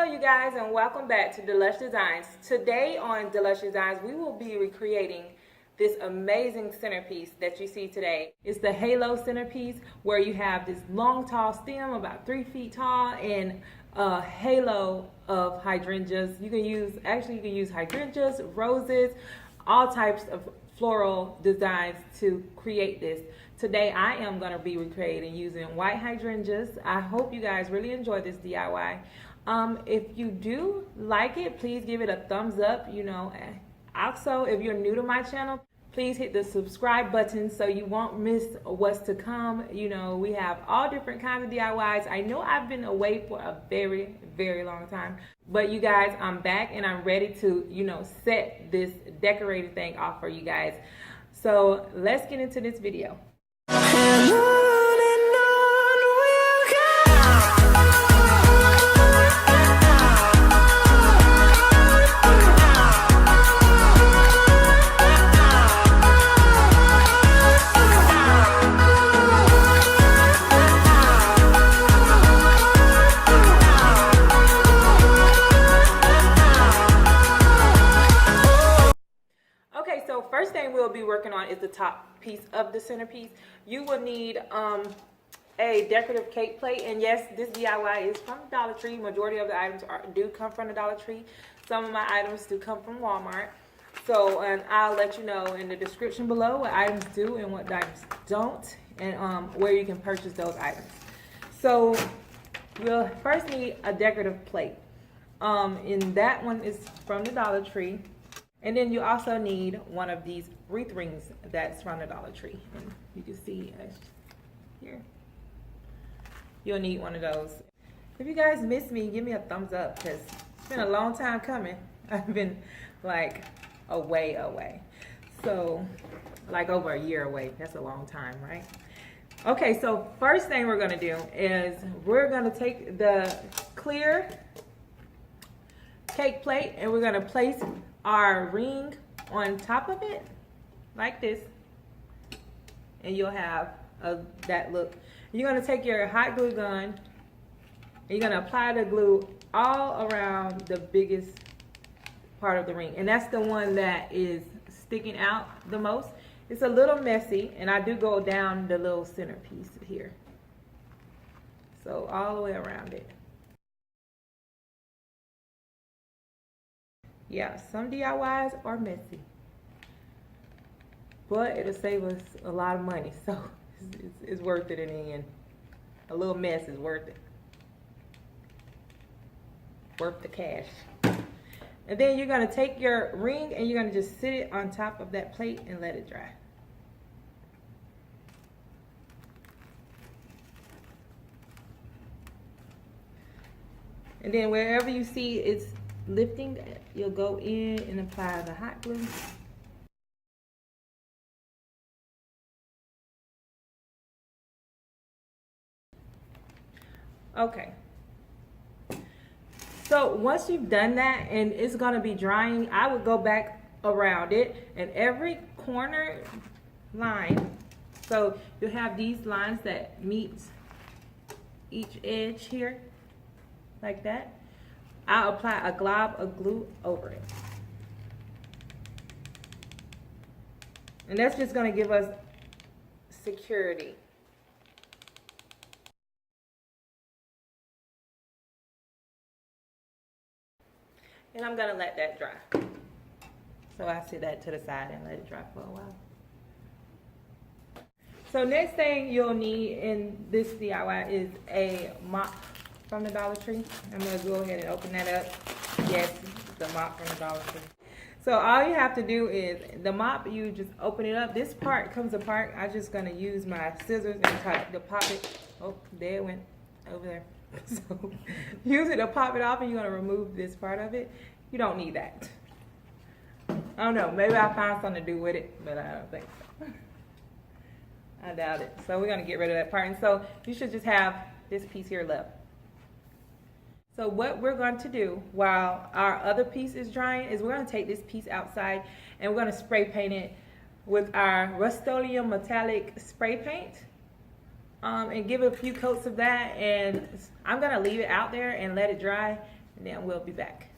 you guys, and welcome back to Deluxe Designs. Today on Deluxe Designs, we will be recreating this amazing centerpiece that you see today. It's the HALO centerpiece, where you have this long tall stem about 3 feet tall and a halo of hydrangeas. You can use hydrangeas, roses, all types of floral designs to create this. Today I am going to be recreating using white hydrangeas. I hope you guys really enjoy this DIY. If you do like it, please give it a thumbs up. Also, if you're new to my channel, please hit the subscribe button so you won't miss what's to come. We have all different kinds of DIYs. I know I've been away for a very, very long time, but you guys, I'm back and I'm ready to, set this decorated thing off for you guys. So let's get into this video. First thing we'll be working on is the top piece of the centerpiece. You will need a decorative cake plate, and yes, this DIY is from the Dollar Tree. Majority of the items do come from the Dollar Tree. Some of my items do come from Walmart. So, and I'll let you know in the description below what items do and what items don't, and where you can purchase those items. So we'll first need a decorative plate, and that one is from the Dollar Tree. And then you also need one of these wreath rings that's from the Dollar Tree. And you can see here. You'll need one of those. If you guys miss me, give me a thumbs up, because it's been a long time coming. I've been like away. So like over a year away. That's a long time, right? Okay, so first thing we're gonna do is we're gonna take the clear cake plate and we're gonna place our ring on top of it like this, and you'll have that look. You're going to take your hot glue gun and you're going to apply the glue all around the biggest part of the ring, and that's the one that is sticking out the most. It's a little messy, and I do go down the little centerpiece here, so all the way around it. Yeah, some DIYs are messy, but it'll save us a lot of money, so it's worth it in the end. A little mess is worth it. Worth the cash. And then you're going to take your ring and you're going to just sit it on top of that plate and let it dry. And then wherever you see it's lifting, you'll go in and apply the hot glue. Okay, so once you've done that and it's going to be drying, I would go back around it and every corner line, so you'll have these lines that meet each edge here like that. I'll apply a glob of glue over it. And that's just going to give us security. And I'm going to let that dry. So I sit that to the side and let it dry for a while. So next thing you'll need in this DIY is a mop from the Dollar Tree. I'm going to go ahead and open that up. Yes, the mop from the Dollar Tree. So all you have to do is the mop, you just open it up. This part comes apart. I'm just going to use my scissors and try to pop it. Oh, there it went over there. So use it to pop it off, and you're going to remove this part of it. You don't need that. I don't know. Maybe I'll find something to do with it, but I don't think so. I doubt it. So we're going to get rid of that part. And so you should just have this piece here left. So what we're going to do while our other piece is drying is we're going to take this piece outside and we're going to spray paint it with our Rustoleum Metallic spray paint. And give it a few coats of that, and I'm going to leave it out there and let it dry, and then we'll be back.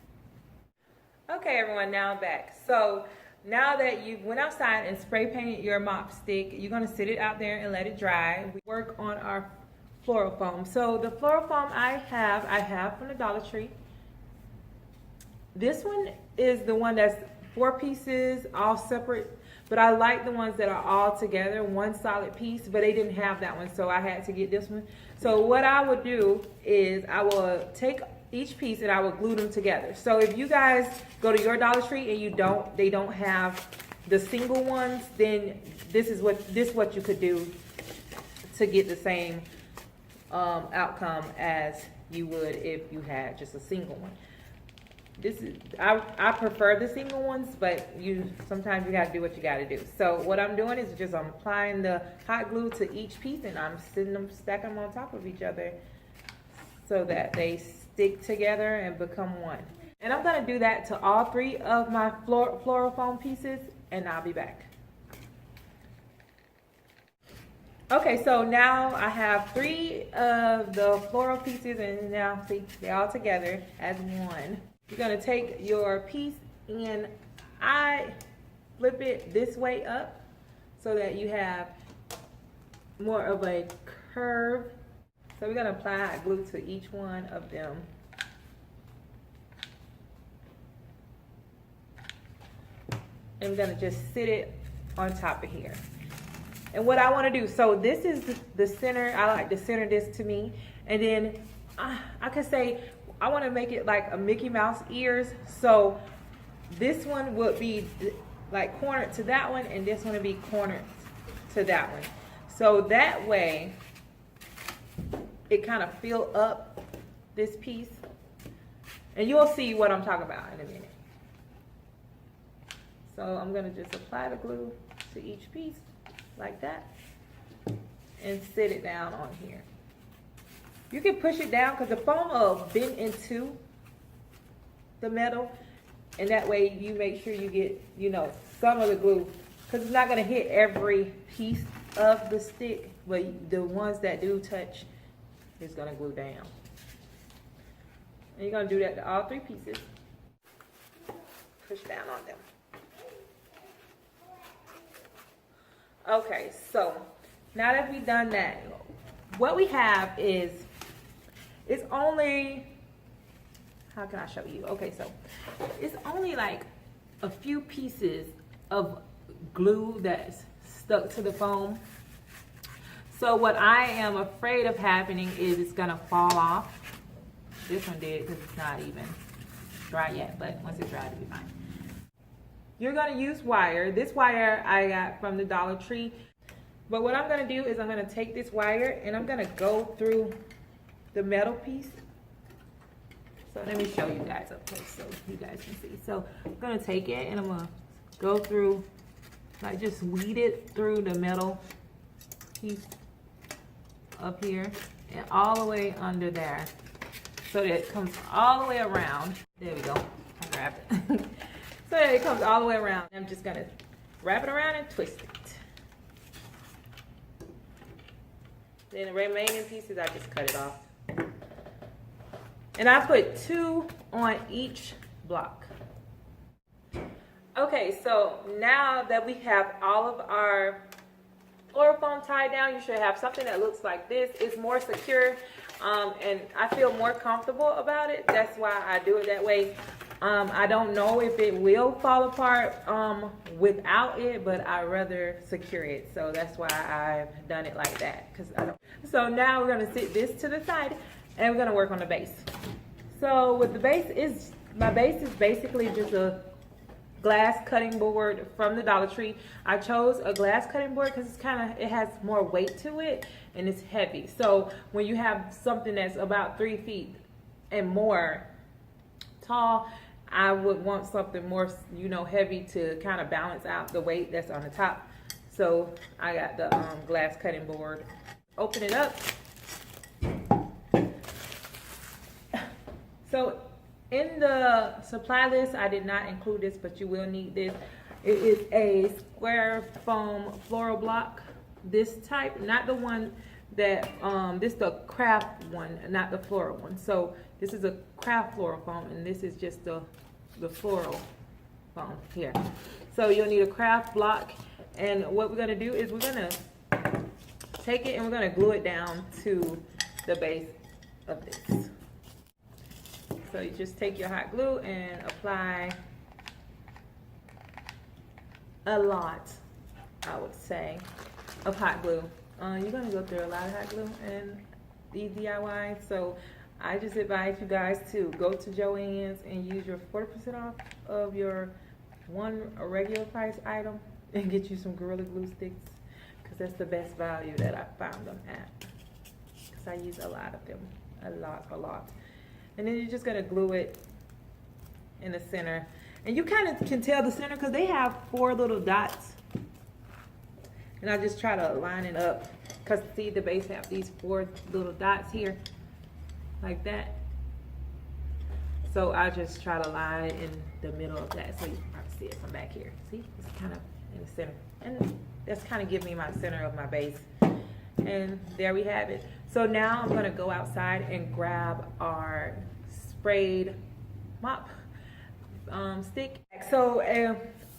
Okay, everyone, now I'm back. So now that you went outside and spray painted your mop stick, you're gonna sit it out there and let it dry. We work on our floral foam. So the floral foam I have from the Dollar Tree. This one is the one that's 4 pieces, all separate, but I like the ones that are all together, one solid piece, but they didn't have that one, so I had to get this one. So what I would do is I will take each piece and I will glue them together. So if you guys go to your Dollar Tree and they don't have the single ones, then this is what you could do to get the same outcome as you would if you had just a single one. I prefer the single ones, but sometimes you gotta do what you gotta do. So what I'm doing is I'm applying the hot glue to each piece, and I'm stacking them on top of each other so that they stick together and become one. And I'm gonna do that to all 3 of my floral foam pieces, and I'll be back. Okay, so now I have 3 of the floral pieces, and now see, they're all together as one. You're gonna take your piece and I flip it this way up so that you have more of a curve. So we're gonna apply hot glue to each one of them. And we're gonna just sit it on top of here. And what I wanna do, so this is the center, I like to center this to me. And then I could say, I want to make it like a Mickey Mouse ears. So this one would be like cornered to that one, and this one would be cornered to that one. So that way it kind of fill up this piece. And you'll see what I'm talking about in a minute. So I'm going to just apply the glue to each piece like that and sit it down on here. You can push it down because the foam will bend into the metal, and that way you make sure you get, some of the glue, because it's not going to hit every piece of the stick, but the ones that do touch is going to glue down. And you're going to do that to all 3 pieces. Push down on them. Okay, so now that we've done that, what we have is, it's only, how can I show you? Okay, so it's only like a few pieces of glue that's stuck to the foam. So what I am afraid of happening is it's gonna fall off. This one did because it's not even dry yet, but once it's dry, it'll be fine. You're gonna use wire. This wire I got from the Dollar Tree. But what I'm gonna do is I'm gonna take this wire and I'm gonna go through the metal piece. So let me show you guys up close so you guys can see. So I'm gonna take it and I'm gonna go through, like just weed it through the metal piece up here and all the way under there. So that it comes all the way around. There we go, I grabbed it. So that it comes all the way around. I'm just gonna wrap it around and twist it. Then the remaining pieces, I just cut it off. And I put 2 on each block. Okay, so now that we have all of our floral foam tied down, you should have something that looks like this. It's more secure, and I feel more comfortable about it. That's why I do it that way. I don't know if it will fall apart without it, but I'd rather secure it. So that's why I've done it like that. So now we're gonna sit this to the side and we're gonna work on the base. So with the base my base is basically just a glass cutting board from the Dollar Tree. I chose a glass cutting board because it has more weight to it and it's heavy. So when you have something that's about 3 feet and more tall, I would want something more, heavy to kind of balance out the weight that's on the top. So I got the glass cutting board. Open it up. So in the supply list, I did not include this, but you will need this. It is a square foam floral block. This type, not the one that, this the craft one, not the floral one. So This is a craft floral foam, and this is just the floral foam here. So you'll need a craft block, and what we're gonna do is we're gonna take it and we're gonna glue it down to the base of this. So you just take your hot glue and apply a lot, I would say, of hot glue. You're gonna go through a lot of hot glue and these DIY, so I just advise you guys to go to Joann's and use your 40% off of your one regular price item and get you some Gorilla Glue sticks, because that's the best value that I found them at, because I use a lot of them, a lot. And then you're just gonna glue it in the center, and you kind of can tell the center because they have 4 little dots, and I just try to line it up, because see, the base have these 4 little dots here like that, so I just try to line in the middle of that, so you can probably see it from back here. See, it's kind of in the center, and that's kind of giving me my center of my base. And there we have it. So now I'm gonna go outside and grab our sprayed mop stick. So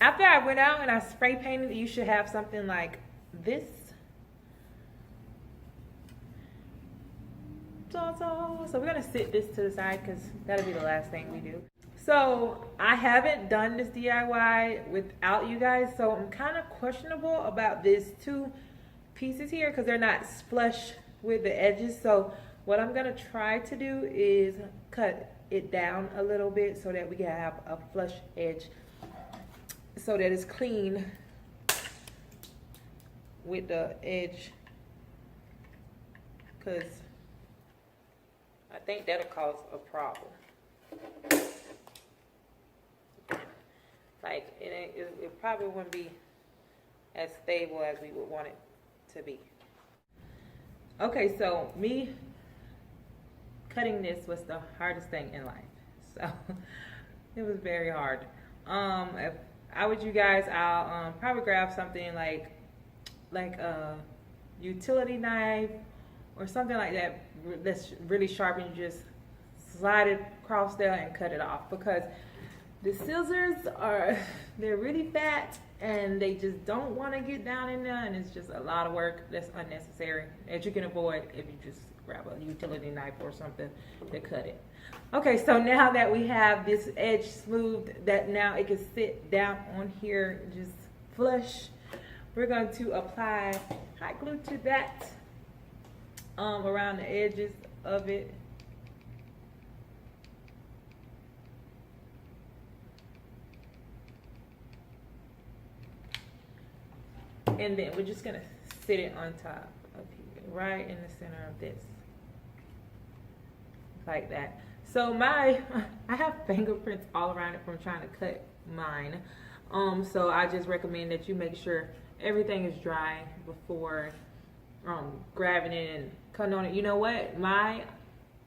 after I went out and I spray painted, you should have something like this. So we're gonna sit this to the side because that'll be the last thing we do. So I haven't done this DIY without you guys, so I'm kind of questionable about these 2 pieces here because they're not flush with the edges. So what I'm gonna try to do is cut it down a little bit so that we can have a flush edge, so that it's clean with the edge, because I think that'll cause a problem. Like, it probably wouldn't be as stable as we would want it to be. Okay, so me cutting this was the hardest thing in life. So it was very hard. If I was you guys, I'll probably grab something like a utility knife or something like that that's really sharp, and you just slide it across there and cut it off, because the scissors they're really fat and they just don't want to get down in there, and it's just a lot of work that's unnecessary that you can avoid if you just grab a utility knife or something to cut it. Okay, so now that we have this edge smoothed, that now it can sit down on here just flush, we're going to apply hot glue to that around the edges of it. And then we're just gonna sit it on top of here, right in the center of this, like that. So I have fingerprints all around it from trying to cut mine. So I just recommend that you make sure everything is dry before grabbing it and cutting on it. You know what? My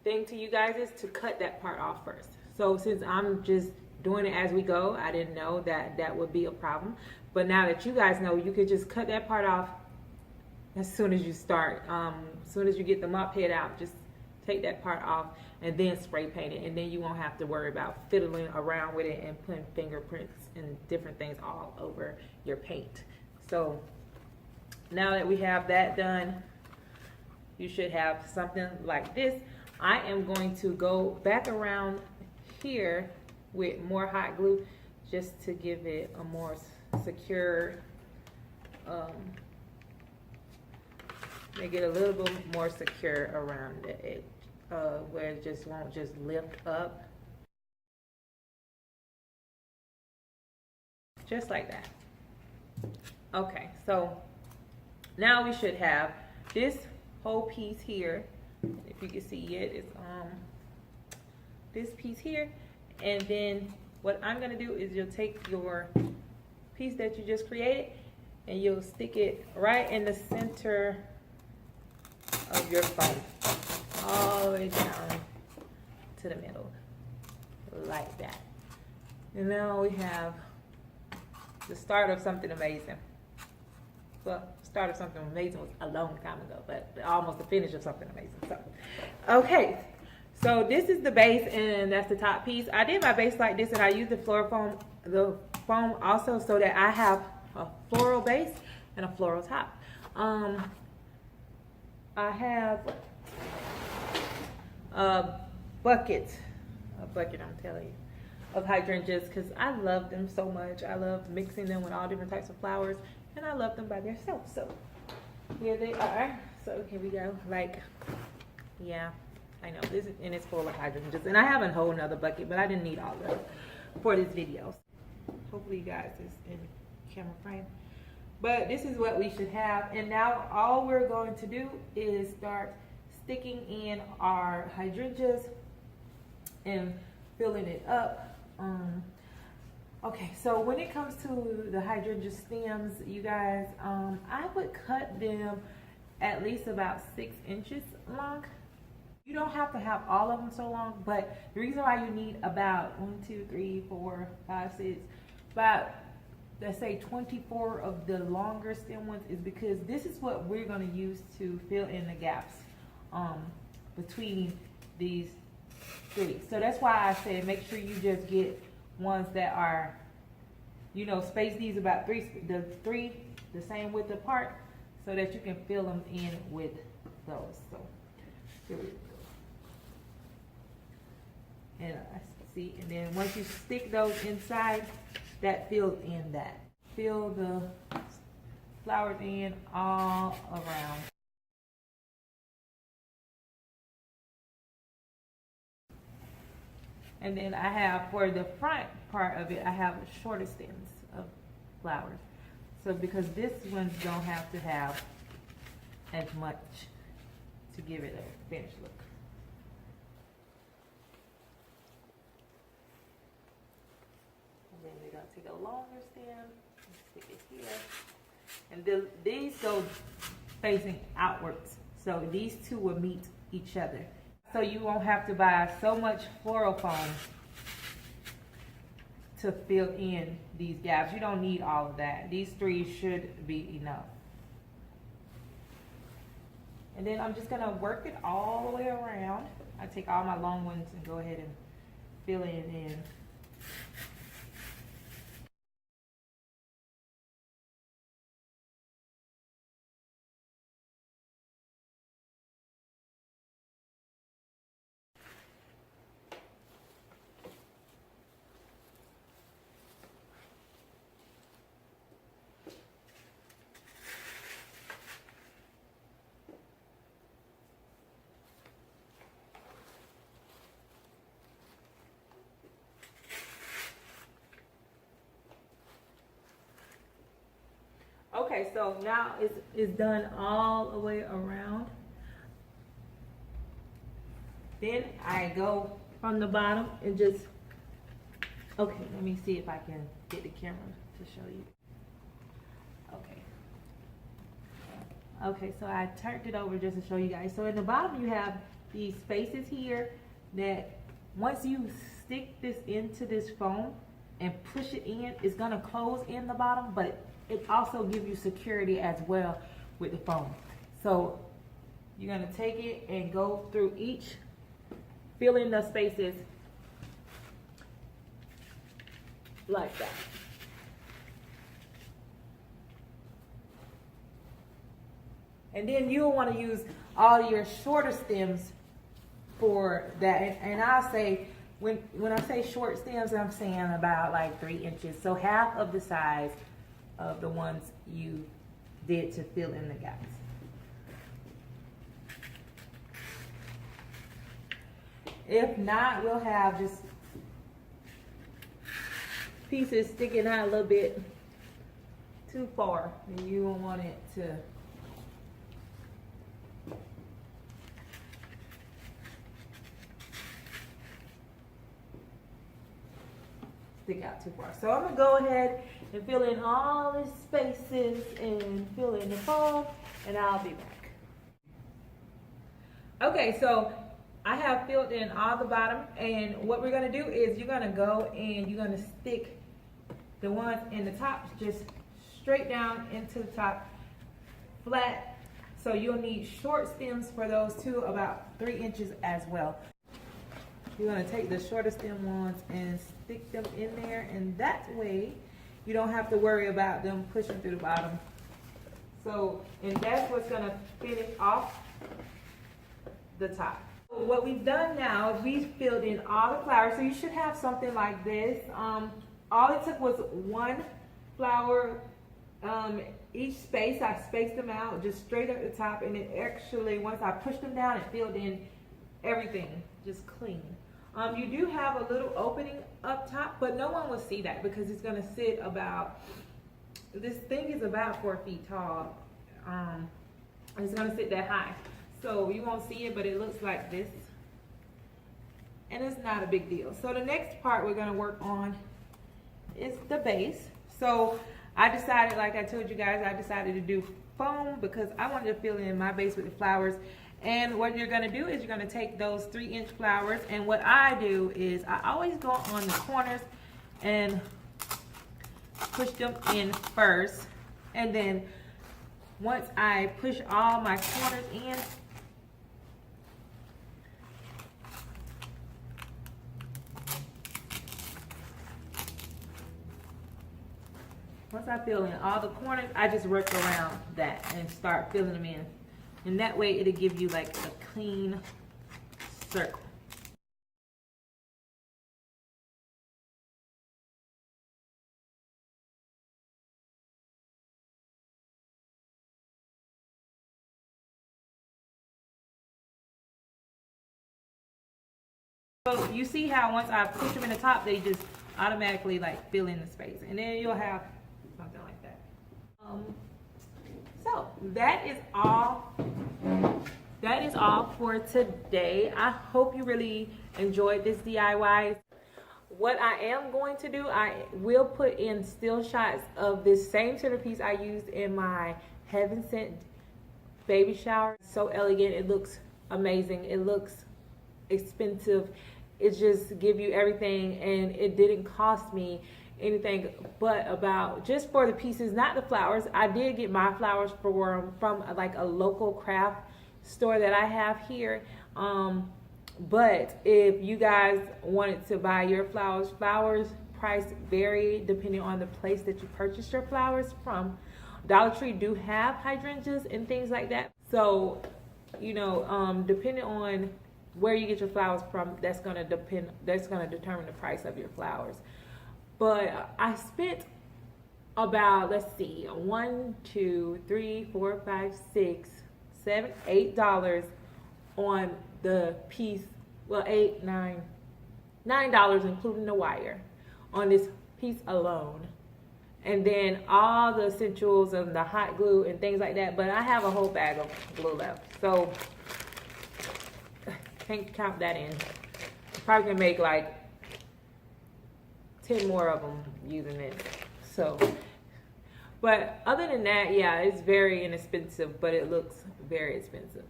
thing to you guys is to cut that part off first. So since I'm just doing it as we go, I didn't know that that would be a problem. But now that you guys know, you could just cut that part off as soon as you start. As soon as you get the mop head out, just take that part off and then spray paint it. And then you won't have to worry about fiddling around with it and putting fingerprints and different things all over your paint. So now that we have that done, you should have something like this. I am going to go back around here with more hot glue just to give it a more secure, make it a little bit more secure around the edge, where it just won't just lift up, just like that. Okay, so now we should have this whole piece here. If you can see it, it's this piece here, and then what I'm gonna do is you'll take your piece that you just created and you'll stick it right in the center of your foam, all the way down to the middle, like that. And now we have the start of something amazing. Well, the start of something amazing was a long time ago, but almost the finish of something amazing. So, okay, So this is the base and that's the top piece. I did my base like this and I used the foam also so that I have a floral base and a floral top. I have a bucket, I'm telling you, of hydrangeas because I love them so much. I love mixing them with all different types of flowers and I love them by themselves. So here they are. So here we go. Like, yeah, I know this is, and it's full of hydrangeas. And I have a whole nother bucket, but I didn't need all of it for this video. Hopefully you guys is in camera frame. But this is what we should have. And now all we're going to do is start sticking in our hydrangeas and filling it up. Okay, so when it comes to the hydrangea stems, you guys, I would cut them at least about 6 inches long. You don't have to have all of them so long, but the reason why you need about 1, 2, 3, 4, 5, 6, about, let's say 24 of the longer stem ones is because this is what we're going to use to fill in the gaps between these 3. So that's why I said make sure you just get ones that are, you know, space these about the same width apart so that you can fill them in with those. So here we go. And I see, and then once you stick those inside, that fills in that. Fill the flowers in all around. And then I have, for the front part of it, I have shorter stems of flowers. So because this ones don't have to have as much to give it a finished look. And then we're going to take a longer stem and stick it here. And these go facing outwards. So these two will meet each other. So you won't have to buy so much floral foam to fill in these gaps. You don't need all of that. These 3 should be enough. And then I'm just gonna work it all the way around. I take all my long ones and go ahead and fill it in. Okay, so now it's done all the way around. Then I go from the bottom and just, okay, let me see if I can get the camera to show you. Okay, so I turned it over just to show you guys. So in the bottom you have these spaces here that once you stick this into this foam and push it in, it's gonna close in the bottom, but it also gives you security as well with the foam. So you're gonna take it and go through each, fill in the spaces like that. And then you'll want to use all your shorter stems for that. And I'll say, when I say short stems, I'm saying about like 3 inches. So half of the size of the ones you did to fill in the gaps. If not, we'll have just pieces sticking out a little bit too far, and you don't want it to stick out too far. So I'm gonna go ahead and fill in all the spaces and fill in the foam, and I'll be back. Okay, so I have filled in all the bottom, and what we're gonna do is you're gonna go and you're gonna stick the ones in the top just straight down into the top, flat. So you'll need short stems for those too, about 3 inches as well. you're gonna take the shorter stem ones and stick them in there, and that way you don't have to worry about them pushing through the bottom. So, and that's what's gonna finish off the top. What we've done now is we've filled in all the flowers, so you should have something like this. All it took was one flower each space. I spaced them out just straight up the top, and it actually, once I pushed them down, it filled in everything just clean. You do have a little opening up top, but no one will see that because it's going to sit about, this thing is about 4 feet tall. It's going to sit that high, so you won't see it, but it looks like this, and it's not a big deal. So the next part we're going to work on is the base. So I decided, like I told you guys, I decided to do foam because I wanted to fill in my base with the flowers. And what you're gonna do is you're gonna take those 3-inch flowers, and what I do is I always go on the corners and push them in first. And then once I push all my corners in, once I fill in all the corners, I just work around that and start filling them in. And that way it'll give you like a clean circle. So you see how once I push them in the top, they just automatically like fill in the space. And then you'll have something like that. So that is all. That is all for today. I hope you really enjoyed this DIY. What I am going to do, I will put in still shots of this same centerpiece I used in my Heaven Sent baby shower. So elegant, it looks amazing, it looks expensive. It just give you everything, and it didn't cost me anything but about, just for the pieces, not the flowers. I did get my flowers from like a local craft store that I have here. But if you guys wanted to buy your flowers price vary depending on the place that you purchased your flowers from. Dollar Tree do have hydrangeas and things like that. So, you know, depending on where you get your flowers from, that's gonna determine the price of your flowers. But I spent about, let's see, $1, $2, $3, $4, $5, $6, $7, $8 on the piece. Well, $9 including the wire on this piece alone. And then all the essentials and the hot glue and things like that. But I have a whole bag of glue left, so can't count that in. Probably gonna make like 10 more of them using it. So, but other than that, yeah, it's very inexpensive, but it looks very expensive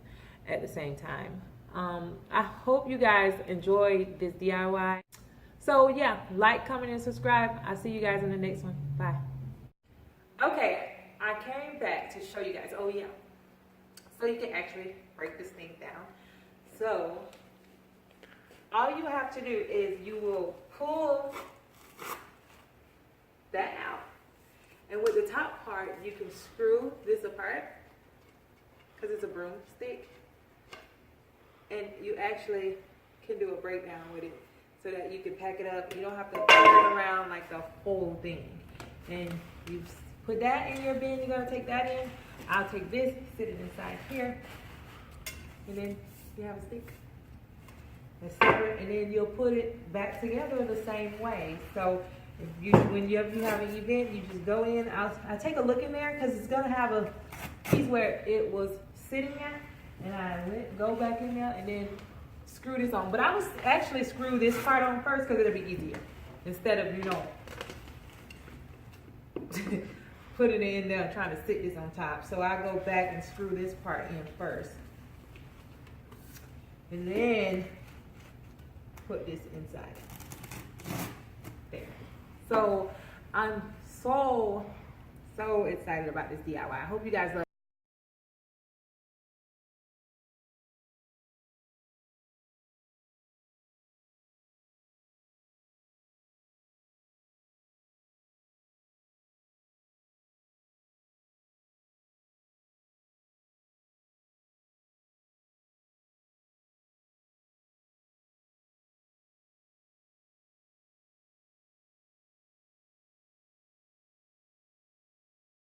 at the same time. I hope you guys enjoyed this DIY. So yeah, like, comment, and subscribe. I'll see you guys in the next one. Bye. Okay, I came back to show you guys. Oh yeah, so you can actually break this thing down. So all you have to do is you will pull that out, and with the top part you can screw this apart because it's a broomstick, and you actually can do a breakdown with it so that you can pack it up. You don't have to turn it around like the whole thing. And you put that in your bin. You're gonna take that in. I'll take this, sit it inside here, and then you have a stick. It's separate, and then you'll put it back together the same way. So if you, when you have an event, you just go in. I'll take a look in there because it's gonna have a piece where it was sitting at, and I go back in there and then screw this on. But I was actually screw this part on first because it'll be easier instead of, you know, putting it in there trying to stick this on top. So I go back and screw this part in first, and then put this inside there. So I'm so excited about this DIY. I hope you guys love it.